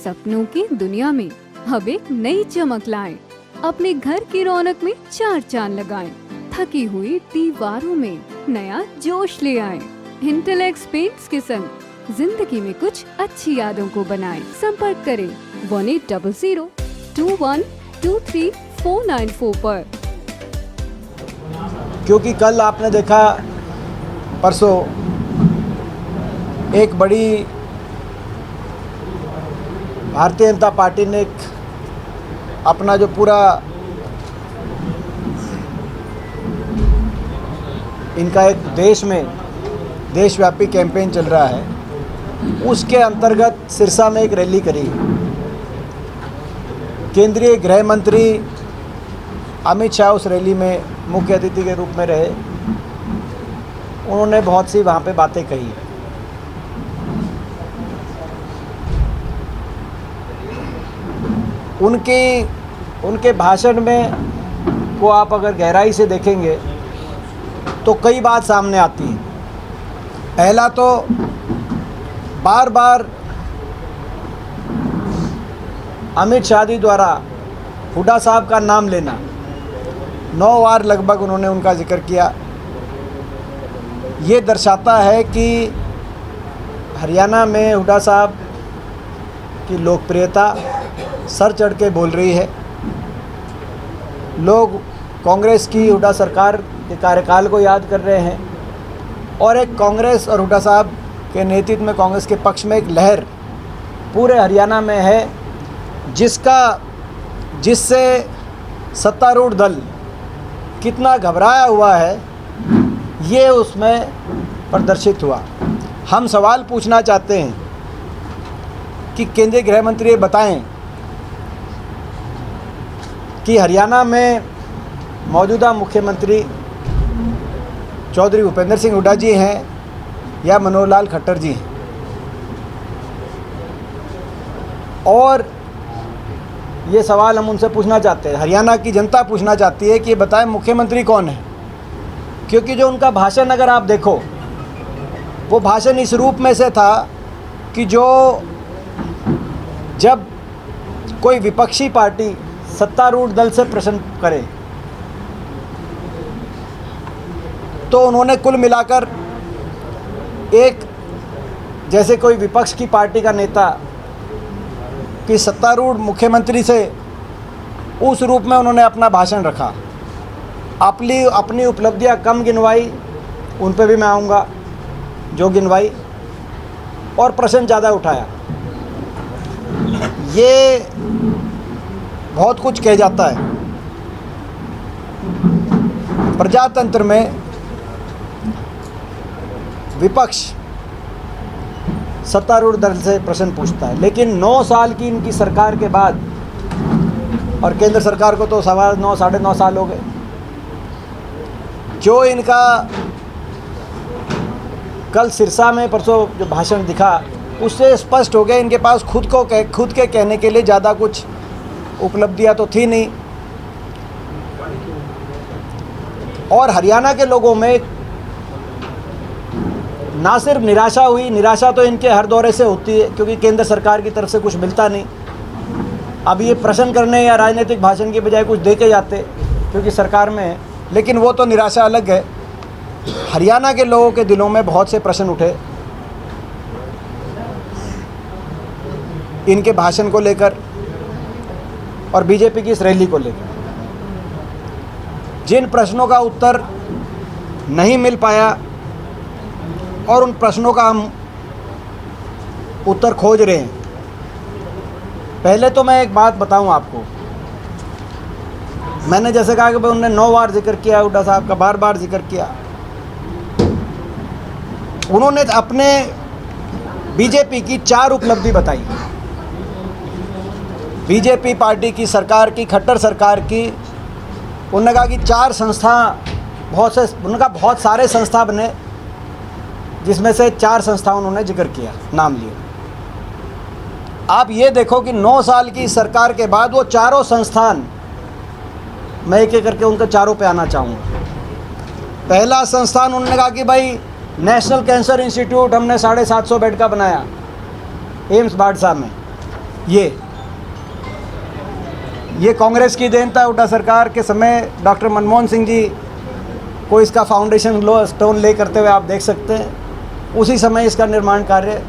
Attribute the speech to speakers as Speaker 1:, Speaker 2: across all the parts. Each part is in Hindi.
Speaker 1: सपनों की दुनिया में अब एक नई चमक लाएं। अपने घर की रौनक में चार चांद लगाएं। थकी हुई दीवारों में नया जोश ले आएं। इंटेलेक्स पेंट्स के संग जिंदगी में कुछ अच्छी यादों को बनाएं। संपर्क करें 180021239494 पर।
Speaker 2: क्योंकि कल आपने देखा, परसों एक बड़ी भारतीय जनता पार्टी ने अपना जो पूरा इनका एक देशव्यापी कैंपेन चल रहा है, उसके अंतर्गत सिरसा में एक रैली करी। केंद्रीय गृह मंत्री अमित शाह उस रैली में मुख्य अतिथि के रूप में रहे। उन्होंने बहुत सी वहाँ पे बातें कही। उनके भाषण में को आप अगर गहराई से देखेंगे तो कई बात सामने आती है। पहला तो बार बार अमित शाह जी द्वारा हुड्डा साहब का नाम लेना, 9 बार लगभग उन्होंने उनका जिक्र किया। ये दर्शाता है कि हरियाणा में हुड्डा साहब की लोकप्रियता सर चढ़ के बोल रही है। लोग कांग्रेस की हुड्डा सरकार के कार्यकाल को याद कर रहे हैं और एक कांग्रेस और हुड्डा साहब के नेतृत्व में कांग्रेस के पक्ष में एक लहर पूरे हरियाणा में है, जिससे सत्तारूढ़ दल कितना घबराया हुआ है, ये उसमें प्रदर्शित हुआ। हम सवाल पूछना चाहते हैं कि केंद्रीय गृह मंत्री ये बताएं कि हरियाणा में मौजूदा मुख्यमंत्री चौधरी भूपेंद्र सिंह हुड्डा जी हैं या मनोहर लाल खट्टर जी हैं, और ये सवाल हम उनसे पूछना चाहते हैं, हरियाणा की जनता पूछना चाहती है कि ये बताएं मुख्यमंत्री कौन है। क्योंकि जो उनका भाषण अगर आप देखो, वो भाषण इस रूप में से था कि जब कोई विपक्षी पार्टी सत्तारूढ़ दल से प्रश्न करे तो उन्होंने कुल मिलाकर जैसे कोई विपक्ष की पार्टी का नेता कि सत्तारूढ़ मुख्यमंत्री से उस रूप में उन्होंने अपना भाषण रखा। अपनी उपलब्धियां कम गिनवाई, उन पे भी मैं आऊँगा, जो गिनवाई, और प्रश्न ज़्यादा उठाया। ये बहुत कुछ कह जाता है। प्रजातंत्र में विपक्ष सत्तारूढ़ दल से प्रश्न पूछता है, लेकिन 9 साल की इनकी सरकार के बाद, और केंद्र सरकार को तो 9.5 साढ़े 9 साल हो गए, जो इनका कल सिरसा में परसों जो भाषण दिखा, उससे स्पष्ट हो गया इनके पास खुद के कहने के लिए ज़्यादा कुछ उपलब्धियां तो थी नहीं। और हरियाणा के लोगों में ना सिर्फ निराशा तो इनके हर दौरे से होती है, क्योंकि केंद्र सरकार की तरफ से कुछ मिलता नहीं। अब ये प्रश्न करने या राजनीतिक भाषण की बजाय कुछ दे के जाते, क्योंकि सरकार में है, लेकिन वो तो निराशा अलग है। हरियाणा के लोगों के दिलों में बहुत से प्रश्न उठे इनके भाषण को लेकर और बीजेपी की इस रैली को लेकर। जिन प्रश्नों का उत्तर नहीं मिल पाया और उन प्रश्नों का हम उत्तर खोज रहे हैं। पहले तो मैं एक बात बताऊं आपको, मैंने जैसे कहा कि भाई उन्होंने 9 बार जिक्र किया, हुड्डा साहब का बार बार जिक्र किया। उन्होंने अपने बीजेपी की 4 उपलब्धि बताई। बीजेपी पार्टी की सरकार की, खट्टर सरकार की, उन्होंने कहा कि 4 संस्था, बहुत सारे संस्था बने, जिसमें से 4 संस्थाओं उन्होंने जिक्र किया, नाम लिया। आप ये देखो कि 9 साल की सरकार के बाद वो चारों संस्थान, मैं एक एक करके उनके चारों पे आना चाहूँगा। पहला संस्थान उन्होंने कहा कि भाई नेशनल कैंसर इंस्टीट्यूट हमने 750 बेड का बनाया एम्स बाड़सा में। ये कांग्रेस की देन था। हुड्डा सरकार के समय डॉक्टर मनमोहन सिंह जी को इसका फाउंडेशन स्टोन ले करते हुए आप देख सकते हैं, उसी समय इसका निर्माण कार्य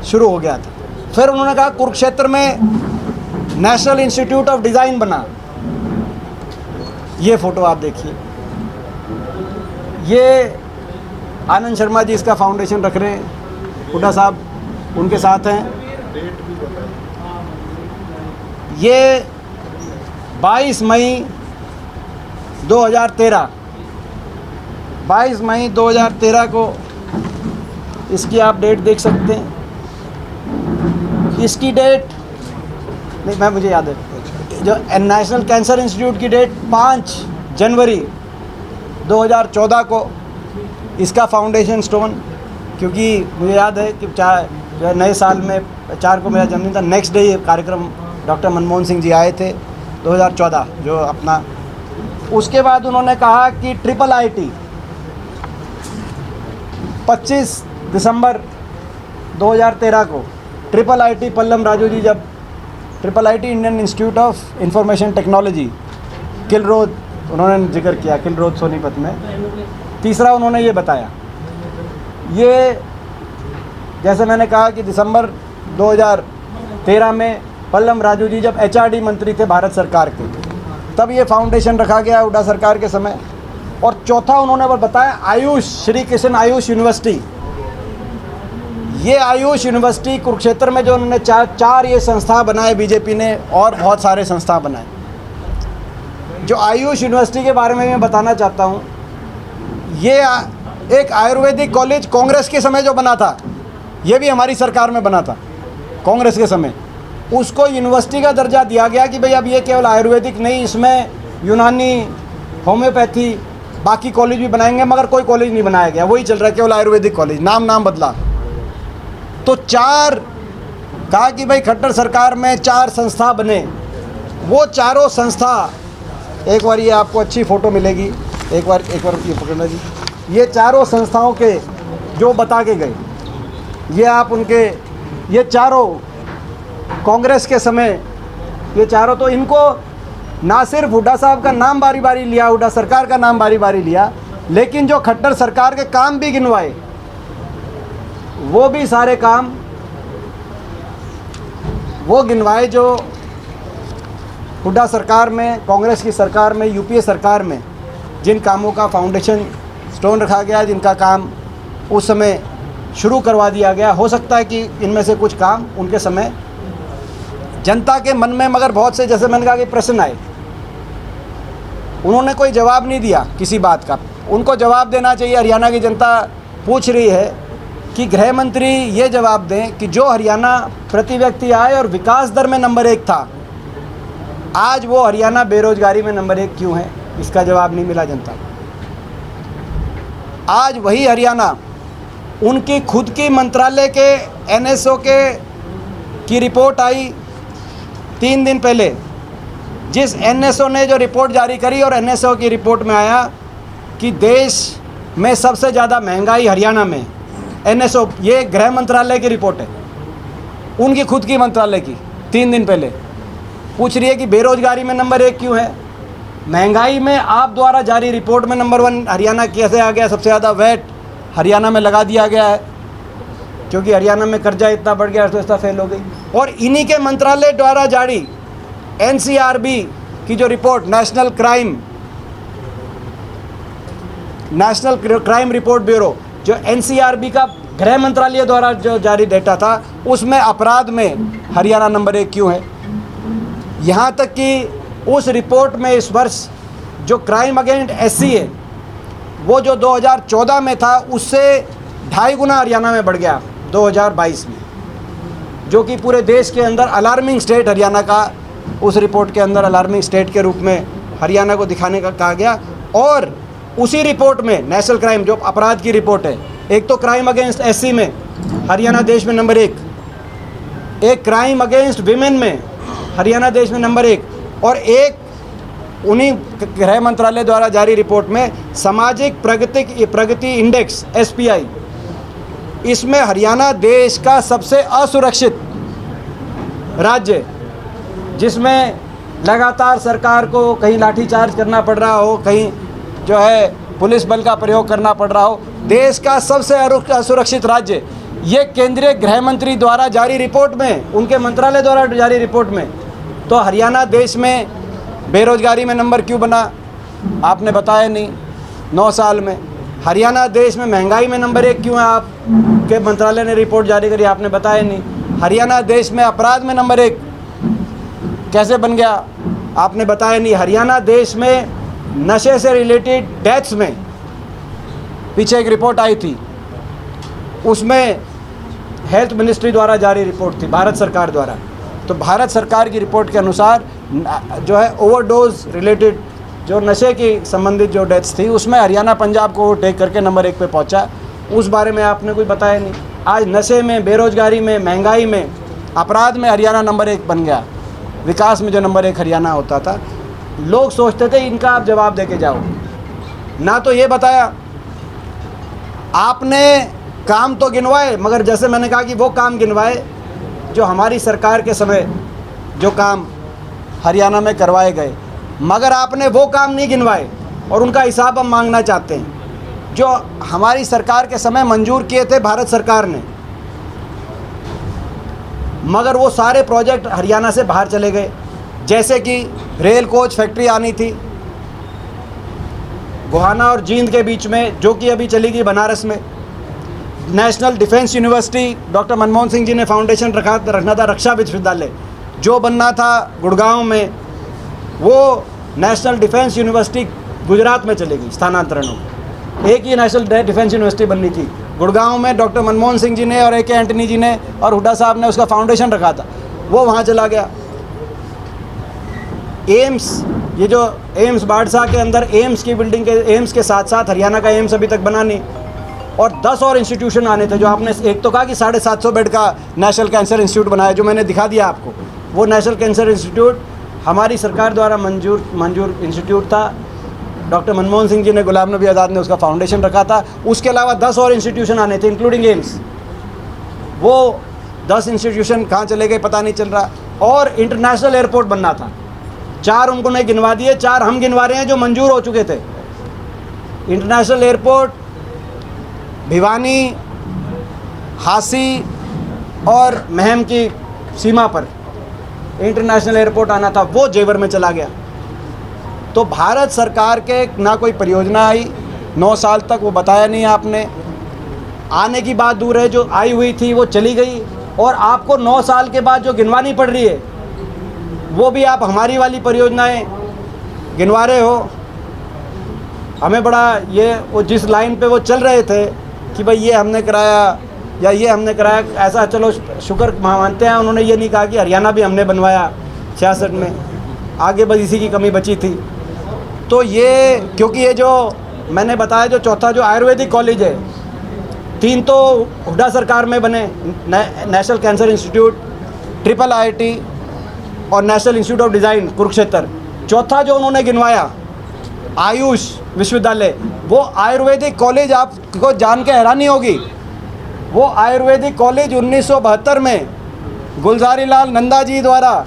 Speaker 2: शुरू हो गया था। फिर उन्होंने कहा कुरुक्षेत्र में नेशनल इंस्टीट्यूट ऑफ डिज़ाइन बना। ये फोटो आप देखिए, ये आनंद शर्मा जी इसका फाउंडेशन रख रहे हैं, हुड्डा साहब उनके साथ हैं। ये 22 मई 2013 को इसकी आप डेट देख सकते हैं। इसकी डेट नहीं, मुझे याद है, जो नेशनल कैंसर इंस्टीट्यूट की डेट 5 जनवरी 2014 को इसका फाउंडेशन स्टोन, क्योंकि मुझे याद है कि जो नए साल में 4 को मेरा जन्मदिन था, नेक्स्ट डे ये कार्यक्रम डॉक्टर मनमोहन सिंह जी आए थे 2014 जो अपना। उसके बाद उन्होंने कहा कि IIIT 25 दिसंबर 2013 को IIIT पल्लम राजू जी, जब IIIT Indian institute of information technology Kilrod उन्होंने जिक्र किया, किलरोद सोनीपत में। तीसरा उन्होंने ये बताया, ये जैसे मैंने कहा कि दिसंबर 2013 में पल्लम राजू जी जब HRD मंत्री थे भारत सरकार के, तब ये फाउंडेशन रखा गया हुड्डा सरकार के समय। और चौथा उन्होंने बताया आयुष, श्री कृष्ण आयुष यूनिवर्सिटी। ये आयुष यूनिवर्सिटी कुरुक्षेत्र में जो उन्होंने चार ये संस्था बनाए बीजेपी ने, और बहुत सारे संस्था बनाए। जो आयुष यूनिवर्सिटी के बारे में मैं बताना चाहता हूँ, ये एक आयुर्वेदिक कॉलेज कांग्रेस के समय जो बना था, ये भी हमारी सरकार में बना था कांग्रेस के समय। उसको यूनिवर्सिटी का दर्जा दिया गया कि भाई अब ये केवल आयुर्वेदिक नहीं, इसमें यूनानी, होम्योपैथी, बाकी कॉलेज भी बनाएंगे, मगर कोई कॉलेज नहीं बनाया गया, वही चल रहा है केवल आयुर्वेदिक कॉलेज, नाम बदला। तो कहा कि भाई खट्टर सरकार में 4 संस्था बने। वो चारों संस्था, एक बार ये आपको अच्छी फ़ोटो मिलेगी, एक बार ये पकड़ना जी। ये चारों संस्थाओं के जो बता के गए, ये आप उनके, ये चारों कांग्रेस के समय, ये चारों, तो इनको ना सिर्फ हुड्डा साहब का नाम बारी बारी लिया, हुड्डा सरकार का नाम बारी बारी लिया, लेकिन जो खट्टर सरकार के काम भी गिनवाए, वो भी सारे काम वो गिनवाए जो हुड्डा सरकार में, कांग्रेस की सरकार में, यूपीए सरकार में जिन कामों का फाउंडेशन स्टोन रखा गया, जिनका काम उस समय शुरू करवा दिया गया। हो सकता है कि इनमें से कुछ काम उनके समय जनता के मन में, मगर बहुत से, जैसे मैंने कहा कि प्रश्न आए, उन्होंने कोई जवाब नहीं दिया किसी बात का। उनको जवाब देना चाहिए। हरियाणा की जनता पूछ रही है कि गृह मंत्री ये जवाब दें कि जो हरियाणा प्रति व्यक्ति आय और विकास दर में नंबर 1 था, आज वो हरियाणा बेरोजगारी में नंबर 1 क्यों है? इसका जवाब नहीं मिला जनता को। आज वही हरियाणा, उनकी खुद की मंत्रालय के NSO की रिपोर्ट आई 3 दिन पहले, जिस NSO ने जो रिपोर्ट जारी करी, और NSO की रिपोर्ट में आया कि देश में सबसे ज़्यादा महंगाई हरियाणा में। NSO, ये गृह मंत्रालय की रिपोर्ट है, उनकी खुद की मंत्रालय की, 3 दिन पहले पूछ रही है कि बेरोजगारी में नंबर 1 क्यों है? महंगाई में आप द्वारा जारी रिपोर्ट में नंबर 1 हरियाणा कैसे आ गया? सबसे ज़्यादा वैट हरियाणा में लगा दिया गया है, क्योंकि हरियाणा में कर्जा इतना बढ़ गया, अर्थव्यवस्था फेल हो गई। और इन्हीं के मंत्रालय द्वारा जारी NCRB की जो report, national crime report bureau, जो NCRB का गृह मंत्रालय द्वारा जो जारी डेटा था, उसमें अपराध में हरियाणा नंबर 1 क्यों है? यहाँ तक कि उस रिपोर्ट में इस वर्ष जो क्राइम अगेंस्ट SC है, वो जो 2014 में था, उससे 2.5 गुना हरियाणा में बढ़ गया 2022 में, जो कि पूरे देश के अंदर अलार्मिंग स्टेट हरियाणा का, उस रिपोर्ट के अंदर अलार्मिंग स्टेट के रूप में हरियाणा को दिखाने का कहा गया। और उसी रिपोर्ट में नेशनल क्राइम, जो अपराध की रिपोर्ट है, एक तो क्राइम अगेंस्ट SC में हरियाणा देश में नंबर 1, एक क्राइम अगेंस्ट विमेन में हरियाणा देश में नंबर 1, और एक उन्हीं गृह मंत्रालय द्वारा जारी रिपोर्ट में सामाजिक प्रगति इंडेक्स SPI, इसमें हरियाणा देश का सबसे असुरक्षित राज्य जिसमें लगातार सरकार को कहीं लाठीचार्ज करना पड़ रहा हो, कहीं जो है पुलिस बल का प्रयोग करना पड़ रहा हो, देश का सबसे असुरक्षित राज्य, ये केंद्रीय गृह मंत्री द्वारा जारी रिपोर्ट में, उनके मंत्रालय द्वारा जारी रिपोर्ट में, तो हरियाणा देश में बेरोजगारी में नंबर क्यों बना आपने बताया नहीं 9 साल में। हरियाणा देश में महंगाई में नंबर 1 क्यों है, आपके मंत्रालय ने रिपोर्ट जारी करी, आपने बताया नहीं। हरियाणा देश में अपराध में नंबर 1 कैसे बन गया, आपने बताया नहीं। हरियाणा देश में नशे से रिलेटेड डेथ्स में पीछे एक रिपोर्ट आई थी, उसमें हेल्थ मिनिस्ट्री द्वारा जारी रिपोर्ट थी, भारत सरकार द्वारा। तो भारत सरकार की रिपोर्ट के अनुसार जो है ओवरडोज रिलेटेड जो नशे की संबंधित जो डेथ्स थी, उसमें हरियाणा पंजाब को ओवरटेक करके नंबर 1 पे पहुंचा। उस बारे में आपने कुछ बताया नहीं। आज नशे में, बेरोजगारी में, महंगाई में, अपराध में हरियाणा नंबर 1 बन गया। विकास में जो नंबर 1 हरियाणा होता था, लोग सोचते थे इनका आप जवाब दे के जाओ। ना तो ये बताया आपने, काम तो गिनवाए, मगर जैसे मैंने कहा कि वो काम गिनवाए जो हमारी सरकार के समय जो काम हरियाणा में करवाए गए, मगर आपने वो काम नहीं गिनवाए और उनका हिसाब हम मांगना चाहते हैं जो हमारी सरकार के समय मंजूर किए थे भारत सरकार ने। मगर वो सारे प्रोजेक्ट हरियाणा से बाहर चले गए, जैसे कि रेल कोच फैक्ट्री आनी थी गोहाना और जींद के बीच में, जो कि अभी चली गई बनारस में। National defence university doctor Manmohan Singh ji ने फाउंडेशन रखना था, रक्षा विश्वविद्यालय जो बनना था गुड़गांव में, वो नेशनल डिफेंस यूनिवर्सिटी गुजरात में चली गई, स्थानांतरण हो। एक ही नेशनल डिफेंस यूनिवर्सिटी बननी थी गुड़गांव में, डॉक्टर मनमोहन सिंह जी ने और AK एंटनी जी ने और हुड्डा साहब ने उसका फाउंडेशन रखा था, वो वहाँ चला गया। एम्स, ये जो एम्स बाड़सा के अंदर एम्स की बिल्डिंग के, एम्स के साथ साथ हरियाणा का एम्स अभी तक बना नहीं, और 10 और इंस्टीट्यूशन आने थे। जो आपने एक तो कहा कि 750 बेड का नेशनल कैंसर इंस्टीट्यूट बनाया, जो मैंने दिखा दिया आपको, वो नेशनल कैंसर इंस्टीट्यूट हमारी सरकार द्वारा मंजूर इंस्टीट्यूट था। डॉक्टर मनमोहन सिंह जी ने, गुलाम नबी आज़ाद ने उसका फाउंडेशन रखा था। उसके अलावा 10 और इंस्टीट्यूशन आने थे इंक्लूडिंग एम्स, वो 10 इंस्टीट्यूशन कहाँ चले गए पता नहीं चल रहा। और इंटरनेशनल एयरपोर्ट बनना था, 4 उनको नहीं गिनवा दिए, 4 हम गिनवा रहे हैं जो मंजूर हो चुके थे। इंटरनेशनल एयरपोर्ट भिवानी, हासी और महम की सीमा पर इंटरनेशनल एयरपोर्ट आना था, वो जेवर में चला गया। तो भारत सरकार के ना कोई परियोजना आई 9 साल तक, वो बताया नहीं आपने। आने की बात दूर है, जो आई हुई थी वो चली गई, और आपको 9 साल के बाद जो गिनवानी पड़ रही है वो भी आप हमारी वाली परियोजनाएं गिनवा रहे हो। हमें बड़ा ये, वो जिस लाइन पे वो चल रहे थे कि भाई ये हमने कराया या ये हमने कराया, ऐसा चलो शुक्र मानते हैं, उन्होंने ये नहीं कहा कि हरियाणा भी हमने बनवाया 66 में, आगे बस इसी की कमी बची थी। तो ये, क्योंकि ये जो मैंने बताया, जो चौथा जो आयुर्वेदिक कॉलेज है, 3 तो हुड्डा सरकार में बने, नेशनल कैंसर इंस्टीट्यूट, IIIT और national institute of design Kurukshetra. चौथा जो उन्होंने गिनवाया आयुष विश्वविद्यालय, वो आयुर्वेदिक कॉलेज, आपको जान के हैरानी होगी, वो आयुर्वेदिक कॉलेज 1972 में गुलजारी लाल नंदा जी द्वारा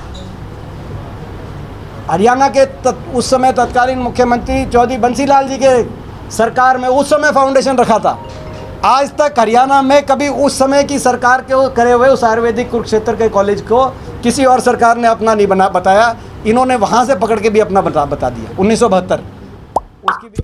Speaker 2: हरियाणा के उस समय तत्कालीन मुख्यमंत्री चौधरी बंसीलाल जी के सरकार में उस समय फाउंडेशन रखा था। आज तक हरियाणा में कभी उस समय की सरकार के करे हुए उस आयुर्वेदिक कुरुक्षेत्र के कॉलेज को किसी और सरकार ने अपना नहीं बताया। इन्होंने वहाँ से पकड़ के भी अपना बता दिया 1972 उसकी भी